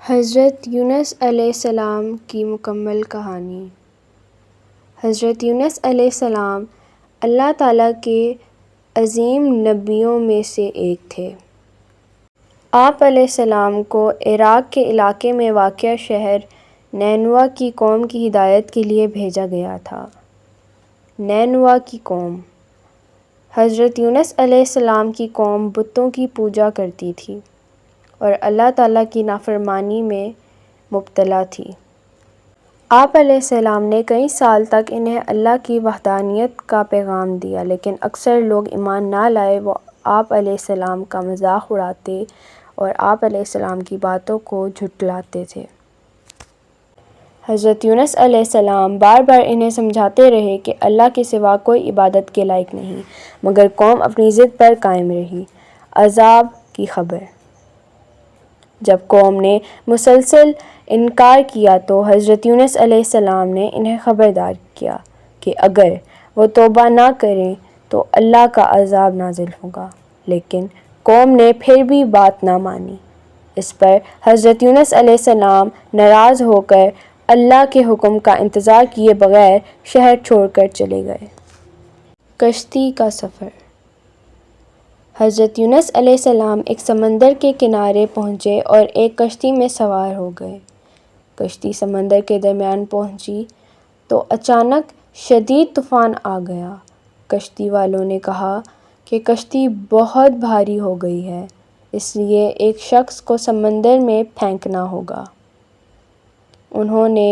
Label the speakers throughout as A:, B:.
A: حضرت یونس علیہ السلام کی مکمل کہانی۔ حضرت یونس علیہ السلام اللہ تعالیٰ کے عظیم نبیوں میں سے ایک تھے۔ آپ علیہ السلام کو عراق کے علاقے میں واقع شہر نینوا کی قوم کی ہدایت کے لیے بھیجا گیا تھا۔ نینوا کی قوم۔ حضرت یونس علیہ السلام کی قوم بتوں کی پوجا کرتی تھی اور اللہ تعالیٰ کی نافرمانی میں مبتلا تھی۔ آپ علیہ السلام نے کئی سال تک انہیں اللہ کی وحدانیت کا پیغام دیا، لیکن اکثر لوگ ایمان نہ لائے۔ وہ آپ علیہ السلام کا مذاق اڑاتے اور آپ علیہ السلام کی باتوں کو جھٹلاتے تھے۔ حضرت یونس علیہ السلام بار بار انہیں سمجھاتے رہے کہ اللہ کے سوا کوئی عبادت کے لائق نہیں، مگر قوم اپنی ضد پر قائم رہی۔ عذاب کی خبر۔ جب قوم نے مسلسل انکار کیا تو حضرت یونس علیہ السلام نے انہیں خبردار کیا کہ اگر وہ توبہ نہ کریں تو اللہ کا عذاب نازل ہوگا، لیکن قوم نے پھر بھی بات نہ مانی۔ اس پر حضرت یونس علیہ السلام ناراض ہو کر اللہ کے حکم کا انتظار کیے بغیر شہر چھوڑ کر چلے گئے۔ کشتی کا سفر۔ حضرت یونس علیہ السلام ایک سمندر کے کنارے پہنچے اور ایک کشتی میں سوار ہو گئے۔ کشتی سمندر کے درمیان پہنچی تو اچانک شدید طوفان آ گیا۔ کشتی والوں نے کہا کہ کشتی بہت بھاری ہو گئی ہے، اس لیے ایک شخص کو سمندر میں پھینکنا ہوگا۔ انہوں نے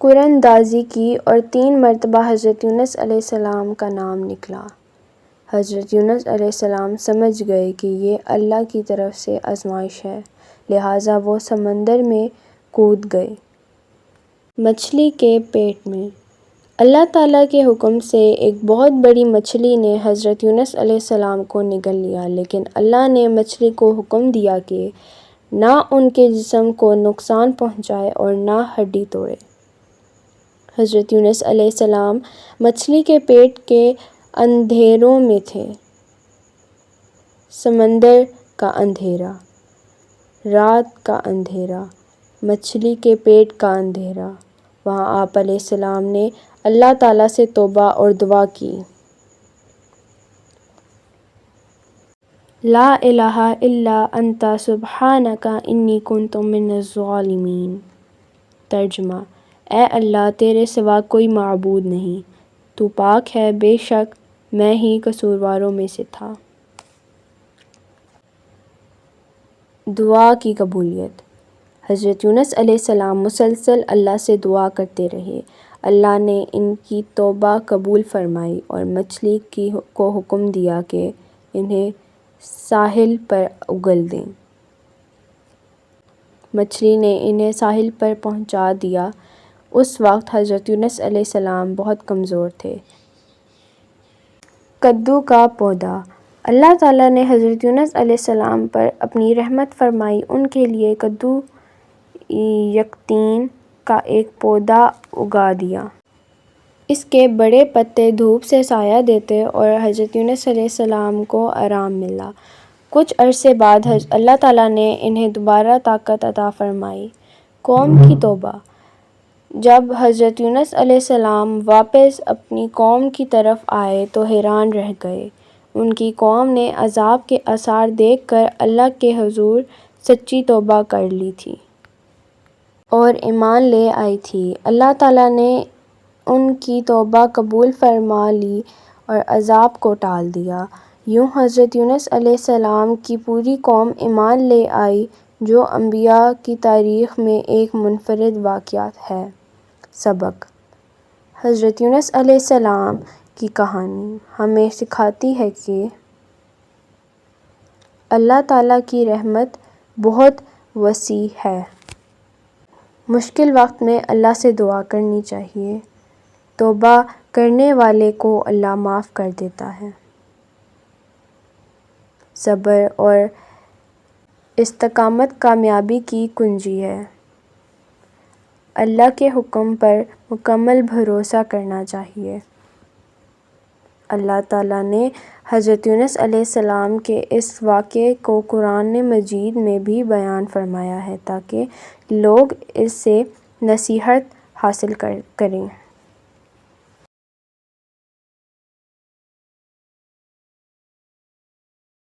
A: قراندازی کی اور 3 مرتبہ حضرت یونس علیہ السلام کا نام نکلا۔ حضرت یونس علیہ السلام سمجھ گئے کہ یہ اللہ کی طرف سے آزمائش ہے، لہٰذا وہ سمندر میں کود گئے۔ مچھلی کے پیٹ میں۔ اللہ تعالیٰ کے حکم سے ایک بہت بڑی مچھلی نے حضرت یونس علیہ السلام کو نگل لیا، لیکن اللہ نے مچھلی کو حکم دیا کہ نہ ان کے جسم کو نقصان پہنچائے اور نہ ہڈی توڑے۔ حضرت یونس علیہ السلام مچھلی کے پیٹ کے اندھیروں میں تھے۔ سمندر کا اندھیرا، رات کا اندھیرا، مچھلی کے پیٹ کا اندھیرا۔ وہاں آپ علیہ السلام نے اللہ تعالیٰ سے توبہ اور دعا کی۔ لا الہ الا انت سبحانک انی کنت من الظالمین۔ ترجمہ: اے اللہ، تیرے سوا کوئی معبود نہیں، تو پاک ہے، بے شک میں ہی قصورواروں میں سے تھا۔ دعا کی قبولیت۔ حضرت یونس علیہ السلام مسلسل اللہ سے دعا کرتے رہے۔ اللہ نے ان کی توبہ قبول فرمائی اور مچھلی کو حکم دیا کہ انہیں ساحل پر اگل دے۔ مچھلی نے انہیں ساحل پر پہنچا دیا۔ اس وقت حضرت یونس علیہ السلام بہت کمزور تھے۔ کدو کا پودا۔ اللہ تعالیٰ نے حضرت یونس علیہ السلام پر اپنی رحمت فرمائی۔ ان کے لیے کدو یقطین کا ایک پودا اگا دیا۔ اس کے بڑے پتے دھوپ سے سایہ دیتے اور حضرت یونس علیہ السلام کو آرام ملا۔ کچھ عرصے بعد اللہ تعالیٰ نے انہیں دوبارہ طاقت عطا فرمائی۔ قوم کی توبہ۔ جب حضرت یونس علیہ السلام واپس اپنی قوم کی طرف آئے تو حیران رہ گئے۔ ان کی قوم نے عذاب کے آثار دیکھ کر اللہ کے حضور سچی توبہ کر لی تھی اور ایمان لے آئی تھی۔ اللہ تعالیٰ نے ان کی توبہ قبول فرما لی اور عذاب کو ٹال دیا۔ یوں حضرت یونس علیہ السلام کی پوری قوم ایمان لے آئی، جو انبیاء کی تاریخ میں ایک منفرد واقعہ ہے۔ سبق۔ حضرت یونس علیہ السلام کی کہانی ہمیں سکھاتی ہے کہ اللہ تعالیٰ کی رحمت بہت وسیع ہے۔ مشکل وقت میں اللہ سے دعا کرنی چاہیے۔ توبہ کرنے والے کو اللہ معاف کر دیتا ہے۔ صبر اور استقامت کامیابی کی کنجی ہے۔ اللہ کے حکم پر مکمل بھروسہ کرنا چاہیے۔ اللہ تعالیٰ نے حضرت یونس علیہ السلام کے اس واقعے کو قرآن مجید میں بھی بیان فرمایا ہے تاکہ لوگ اس سے نصیحت حاصل کریں۔